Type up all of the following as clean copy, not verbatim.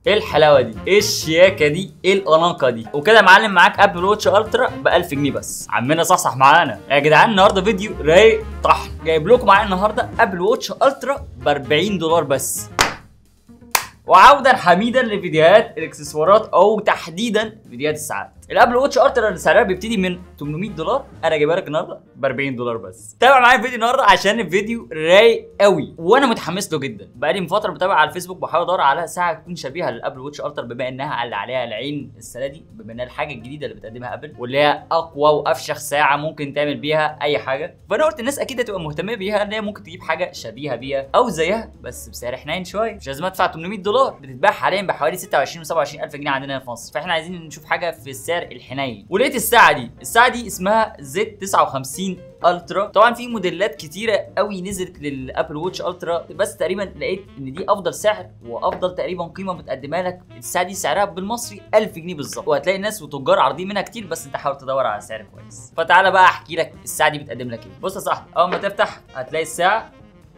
ايه الحلاوه دي؟ ايه الشياكه دي؟ ايه الاناقه دي؟ وكده يا معلم معاك ابل واتش الترا ب 1000 جنيه بس. عمنا صحصح معانا يا جدعان. النهارده فيديو رايق طحن، جايب لكم معايا النهارده ابل واتش الترا ب 40 دولار بس. وعودا حميدا لفيديوهات الاكسسوارات او تحديدا فيديوهات الساعات. الابل واتش الترا اللي سعرها بيبتدي من 800 دولار، انا جايبها لك النهارده ب 40 دولار بس. تابع معايا الفيديو النهارده عشان الفيديو رايق قوي وانا متحمس له جدا. بقالي من فتره بتابع على الفيسبوك بحاول ادور على ساعه تكون شبيهه للابل واتش الترا، بما انها اللي عليها العين السنه دي، بما انها الحاجه الجديده اللي بتقدمها ابل واللي هي اقوى وافشخ ساعه ممكن تعمل بيها اي حاجه. فانا قلت الناس اكيد هتبقى مهتمه بيها، ان هي ممكن تجيب حاجه شبيهه بيها او زيها بس بسعر حنين شويه. مش لازم ادفع 800 دولار، بتتباع حاليا بحوالي 26 و27 الف جنيه عندنا في مصر، فاحنا عايزين نشوف حاجه في السعر الحنين. ولقيت الساعه دي اسمها زد 59 الترا. طبعا في موديلات كتيره قوي نزلت للابل واتش الترا، بس تقريبا لقيت ان دي افضل سعر وافضل تقريبا قيمه بتقدمها لك. الساعه دي سعرها بالمصري 1000 جنيه بالظبط، وهتلاقي الناس وتجار عارضين منها كتير، بس انت حاول تدور على سعر كويس. فتعالى بقى احكي لك الساعه دي بتقدم لك ايه. بص يا صاحبي، اول ما تفتح هتلاقي الساعه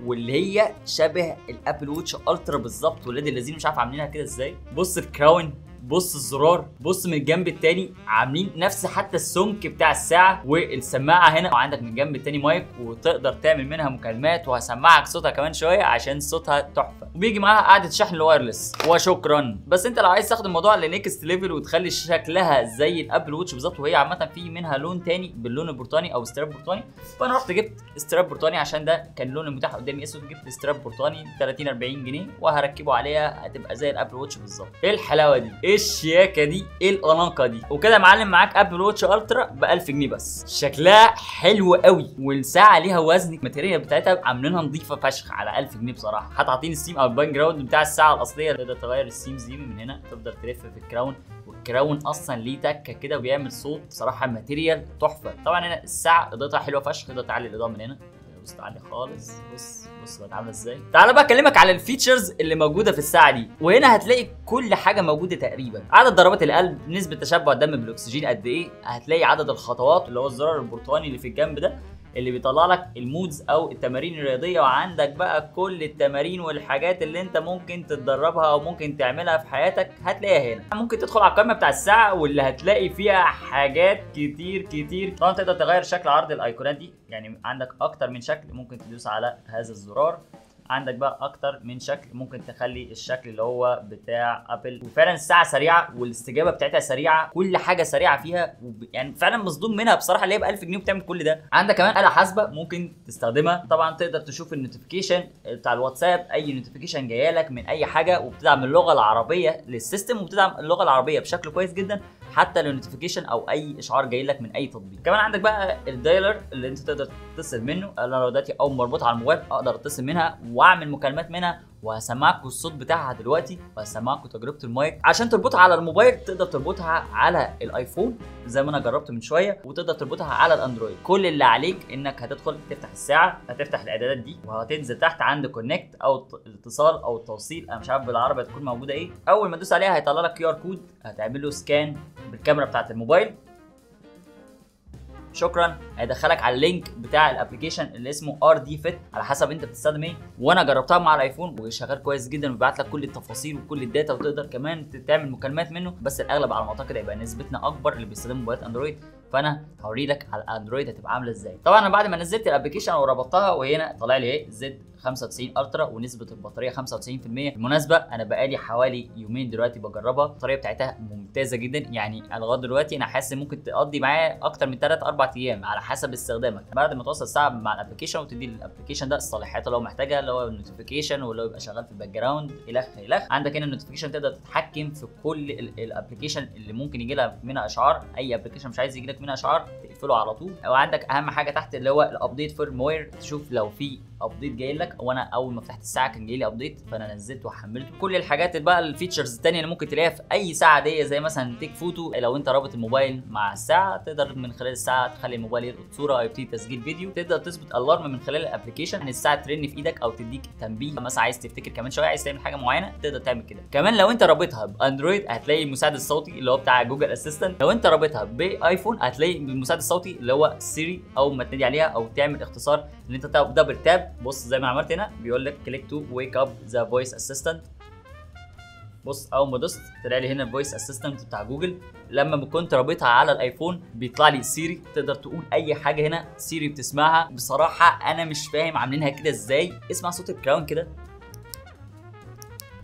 واللي هي شبه الابل واتش الترا بالظبط. ولاد الذين مش عارف عاملينها كده ازاي. بص الكراون، بص الزرار، بص من الجنب التاني عاملين نفس حتى السمك بتاع الساعه. والسماعه هنا وعندك من الجنب التاني مايك وتقدر تعمل منها مكالمات، وهسمعك صوتها كمان شويه عشان صوتها تحفه. وبيجي معاها قاعده شحن الوايرلس وشكرا. بس انت لو عايز تاخد الموضوع لنيكست ليفل وتخلي شكلها زي الابل واتش بالظبط، وهي عامه في منها لون تاني باللون البرتقاني او استراب برتقاني، فانا رحت جبت استراب برتقاني عشان ده كان اللون المتاح قدامي اسود. جبت استراب برتقاني 30 40 جنيه وهركبه عليها، هتبقى زي الابل واتش بالظبط. ايه الحلاوه دي؟ ايه الشياكه دي؟ ايه الاناقه دي؟ وكده يا معلم معاك ابل واتش الترا ب 1000 جنيه بس. شكلها حلو قوي، والساعه ليها وزن، الماتيريال بتاعتها عاملينها نظيفه فشخ على 1000 جنيه بصراحه. حتى حاطين السيم او الباك جراوند بتاع الساعه الاصليه، تقدر تغير السيمز دي من هنا، تفضل تلف في الكراون، والكراون اصلا ليه تكه كده وبيعمل صوت. بصراحه الماتيريال تحفه. طبعا هنا الساعه اضاءتها حلوه فشخ، تقدر تعلي الاضاءه من هنا. بص تعالي خالص، بص بقت عامله ازاي. تعالى بقى اكلمك على الفيتشرز اللي موجوده في الساعه دي. وهنا هتلاقي كل حاجه موجوده تقريبا. عدد ضربات القلب، نسبه تشبع الدم بالاكسجين قد ايه، هتلاقي عدد الخطوات اللي هو الزرار البرتقاني اللي في الجنب ده اللي بيطلع لك المودز او التمارين الرياضيه. وعندك بقى كل التمارين والحاجات اللي انت ممكن تتدربها او ممكن تعملها في حياتك هتلاقيها هنا. ممكن تدخل على القائمه بتاع الساعه واللي هتلاقي فيها حاجات كتير. طبعا تقدر تغير شكل عرض الايقونات دي، يعني عندك اكتر من شكل. ممكن تدوس على هذا الزرار، عندك بقى اكتر من شكل. ممكن تخلي الشكل اللي هو بتاع ابل. وفعلا الساعه سريعه والاستجابه بتاعتها سريعه، كل حاجه سريعه فيها. يعني فعلا مصدوم منها بصراحه اللي هي ب 1000 جنيه وبتعمل كل ده. عندك كمان آلة حاسبه ممكن تستخدمها. طبعا تقدر تشوف النوتيفيكيشن بتاع الواتساب، اي نوتيفيكيشن جايه لك من اي حاجه، وبتدعم اللغه العربيه للسيستم، وبتدعم اللغه العربيه بشكل كويس جدا حتى لو نوتيفيكيشن او اي اشعار جاي لك من اي تطبيق. كمان عندك بقى الدايلر اللي انت تقدر تتصل منه. انا لو دلوقتي اول ما اربطها على الموبايل اقدر اتصل منها واعمل مكالمات منها، وهسمعكوا الصوت بتاعها دلوقتي، وهسمعكوا تجربه المايك. عشان تربطها على الموبايل تقدر تربطها على الايفون زي ما انا جربت من شويه، وتقدر تربطها على الاندرويد. كل اللي عليك انك هتدخل تفتح الساعه، هتفتح الاعدادات دي، وهتنزل تحت عند كونكت او الاتصال او التوصيل، انا مش عارف بالعربي هتكون موجوده ايه. اول ما تدوس عليها هيطلع لك QR كود، هتعمل له سكان بالكاميرا بتاعت الموبايل. شكرا، هيدخلك على اللينك بتاع الابلكيشن اللي اسمه RD Fit على حسب انت بتستخدم ايه. وانا جربتها مع الايفون وشغال كويس جدا، وبيبعت لك كل التفاصيل وكل الداتا، وتقدر كمان تعمل مكالمات منه. بس الاغلب على ما اعتقد هيبقى نسبتنا اكبر اللي بيستخدموا موبايلات اندرويد، فانا هوري لك على الاندرويد هتبقى عامله ازاي. طبعا انا بعد ما نزلت الابلكيشن وربطتها، وهنا طالع لي ايه زد 95 الترا ونسبه البطاريه 95%. بالمناسبه انا بقالي حوالي يومين دلوقتي بجربها، البطاريه بتاعتها ممتازه جدا. يعني لغايه دلوقتي انا حاسس ممكن تقضي معايا اكتر من 3 4 ايام على حسب استخدامك. بعد ما توصل الساعه مع الابلكيشن وتدي الابلكيشن ده الصلاحيات اللي هو محتاجها، اللي هو النوتيفيكيشن واللي هو يبقى شغال في الباك جراوند الخ. عندك هنا النوتيفيكيشن تقدر تتحكم في كل الابلكيشن اللي ممكن يجي لها منها اشعار. اي ابلكيشن مش عايز يجي لك منها اشعار تقفله على طول. وعندك اهم حاجه تحت اللي هو الابديت فيرموير، تشوف لو في ابديت جاي لك. وانا اول ما فتحت الساعه كان جاي لي ابديت، فانا نزلته وحملته. كل الحاجات بقى الفيتشرز الثانيه اللي ممكن تلاقيها في اي ساعه عاديه، زي مثلا تيك فوتو. لو انت رابط الموبايل مع الساعه تقدر من خلال الساعه تخلي الموبايل يلقط صوره او يبتدي تسجيل فيديو. تقدر تظبط الارم من خلال الابلكيشن ان الساعه ترن في ايدك او تديك تنبيه مثلا عايز تفتكر كمان شويه عايز تعمل حاجه معينه، تقدر تعمل كده. كمان لو انت رابطها باندرويد هتلاقي المساعد الصوتي اللي هو بتاع جوجل اسيستنت. لو انت رابطها بايفون هتلاقي المساعد الصوتي اللي هو سيري، اول ما تنادي عليها او تعمل اختصار ان انت دبل تاب. بص زي ما عملت هنا بيقول لك كليك تو ويك اب ذا فويس اسيستنت. بص اول ما دوست طلع لي هنا الفويس اسيستنت بتاع جوجل. لما كنت رابطها على الايفون بيطلع لي سيري، تقدر تقول اي حاجه هنا سيري بتسمعها. بصراحه انا مش فاهم عاملينها كده ازاي. اسمع صوت الكراون كده،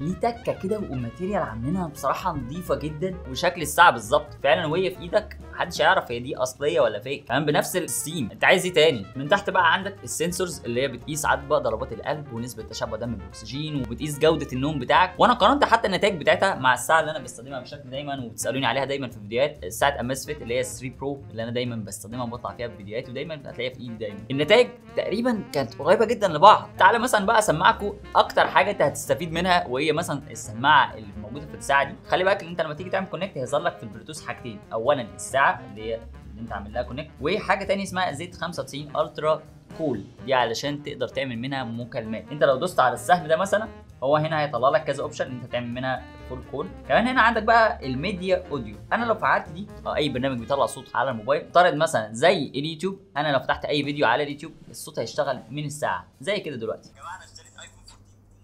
ليه تكه كده، والماتيريال عاملينها بصراحه نظيفه جدا، وشكل الساعه بالظبط فعلا وهي في ايدك محدش يعرف هي دي اصليه ولا فيك، كمان بنفس السيم. انت عايز ايه تاني؟ من تحت بقى عندك السنسورز اللي هي بتقيس عدد بقى ضربات القلب ونسبه تشبع دم بالاكسجين، وبتقيس جوده النوم بتاعك. وانا قارنت حتى النتائج بتاعتها مع الساعه اللي انا بستخدمها بشكل دايما وبتسالوني عليها دايما في فيديوهات، ساعه امازفيت اللي هي 3 برو اللي انا دايما بستخدمها وبطلع فيها في فيديوهاتي، ودايما هتلاقيها في ايدي دايما. النتائج تقريبا كانت قريبه جدا لبعض. تعالى مثلا بقى اسمعكم اكتر حاجه انت هتستفيد منها، وهي مثلا السماعه اللي موجوده في الساعه دي. خلي بالك ان انت لما تيجي تعمل كونكت هيظهر لك في البلوتوث حاجتين، اولا الساعه اللي هي اللي انت عامل لها كونكت، وحاجه ثانيه اسمها زد 95 الترا كول، دي علشان تقدر تعمل منها مكالمات. انت لو دوست على السهم ده مثلا هو هنا هيطلع لك كذا اوبشن انت تعمل منها فول كول. كمان هنا عندك بقى الميديا اوديو. انا لو فعلت دي اي برنامج بيطلع صوت على الموبايل، افترض مثلا زي اليوتيوب، انا لو فتحت اي فيديو على اليوتيوب الصوت هيشتغل من الساعه زي كده دلوقتي. يا جماعه انا اشتريت ايفون 14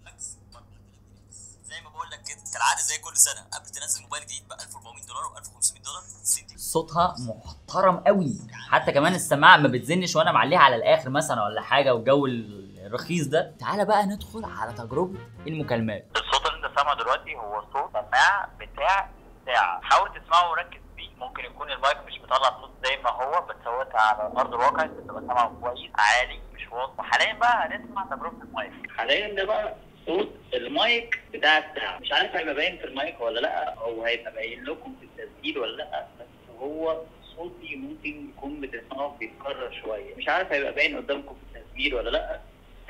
ماكس زي ما بقول لك كده كالعاده زي كل سنه قبل تنزل موبايل جديد ب 1400 دولار و1500 دولار. صوتها محترم قوي، حتى كمان السماعه ما بتزنش وانا معليها على الاخر مثلا ولا حاجه، والجو الرخيص ده. تعالى بقى ندخل على تجربه المكالمات. الصوت اللي انت سامعه دلوقتي هو صوت سماعه بتاع الساعه، حاول تسمعه وركز فيه. ممكن يكون المايك مش مطلع صوت زي ما هو، بس هو على ارض الواقع انت تبقى سامعه كويس عالي مش واطي. وحاليا بقى هنسمع تجربه المايك. حاليا ده بقى صوت المايك بتاع الساعه، مش عارف هيبقى باين في المايك ولا لا، او هيبقى باين لكم في التسجيل ولا لا، بس هو صوتي ممكن يكون بتسمعه بيتكرر شويه، مش عارف هيبقى باين قدامكم في التسجيل ولا لا،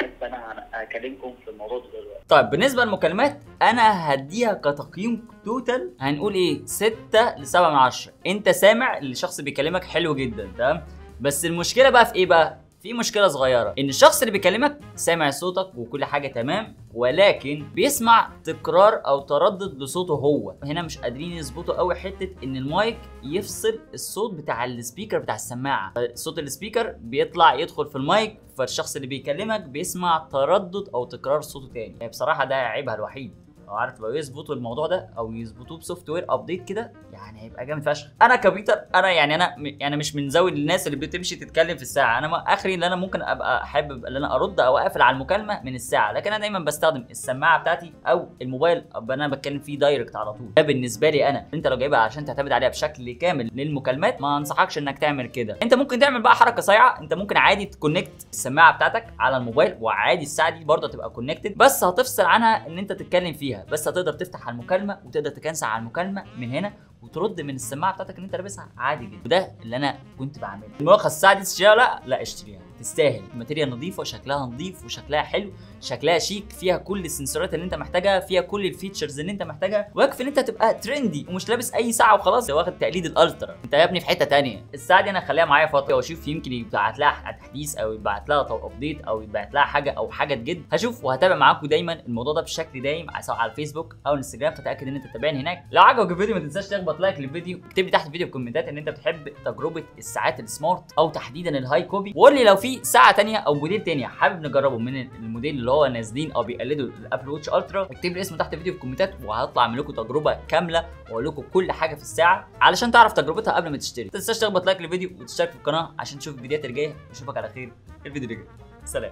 بس انا هكلمكم في الموضوع ده دلوقتي. طيب بالنسبه للمكالمات انا هديها كتقييم توتال هنقول ايه 6 ل 7 من 10. انت سامع الشخص بيكلمك حلو جدا تمام، بس المشكله بقى في ايه بقى؟ في مشكله صغيره، ان الشخص اللي بيكلمك سامع صوتك وكل حاجه تمام، ولكن بيسمع تكرار او تردد لصوته هو. هنا مش قادرين يظبطوا قوي حته ان المايك يفصل الصوت بتاع السبيكر بتاع السماعه. صوت السبيكر بيطلع يدخل في المايك، فالشخص اللي بيكلمك بيسمع تردد او تكرار صوته تاني. يعني بصراحه ده عيبها الوحيد. لو عارف لو يظبطوا الموضوع ده او يظبطوه بسوفت وير ابديت كده يعني هيبقى جامد فشخ. انا كبيتر انا مش من ذوي الناس اللي بتمشي تتكلم في الساعه. انا اخري اللي انا ممكن ابقى حابب ان انا ارد او اقفل على المكالمه من الساعه، لكن انا دايما بستخدم السماعه بتاعتي او الموبايل انا بتكلم فيه دايركت على طول. ده بالنسبه لي انا. انت لو جايبها عشان تعتمد عليها بشكل كامل للمكالمات ما انصحكش انك تعمل كده. انت ممكن تعمل بقى حركه صايعه، انت ممكن عادي تكونكت السماعه بتاعتك على الموبايل، وعادي الساعه دي برضه تبقى كونكتد، بس هتفصل عنها ان انت تتكلم فيها، بس هتقدر تفتح على المكالمه وتقدر تكنسل على المكالمه من هنا وترد من السماعه بتاعتك اللي انت لابسها عادي جدا. وده اللي انا كنت بعمله. الملخص الساعه دي تشتريها؟ لا اشتريها، تستاهل. الماتيريال نظيفه وشكلها نظيف وشكلها حلو، شكلها شيك، فيها كل السنسورات اللي انت محتاجها، فيها كل الفيتشرز اللي انت محتاجها، ويكفي ان انت تبقى ترندي ومش لابس اي ساعه وخلاص واخد تقليد الالترا. انت يا ابني في حته ثانيه. الساعه دي انا هخليها معايا فتره واشوف يمكن يبعت لها تحديث او يبعت لها ابديت او يبعت لها حاجه او حاجه تجد. هشوف وهتابع معاكم دايما الموضوع ده بشكل دايم سواء على الفيسبوك او الانستجرام، فتاكد ان انت تتابعني هناك. لو عجبك الفيديو ما تنساش تخبط لايك للفيديو، اكتب لي تحت الفيديو في الكومنتات ان انت بتحب تجربه الساعات السمارت او تحديدا الهاي كوبي، وقول لي لو في ساعه ثانيه او موديل ثاني حابب نجربه من الموديل اللي هو نازلين او بيقلدوا الابل واتش الترا. اكتب لي اسمه تحت الفيديو في الكومنتات وهطلع اعمل لكم تجربه كامله واقول لكم كل حاجه في الساعه علشان تعرف تجربتها قبل ما تشتري. ما تنساش تخبط لايك للفيديو وتشترك في القناه عشان تشوف الفيديوهات الجايه. اشوفك على خير الفيديو اللي جاي. سلام.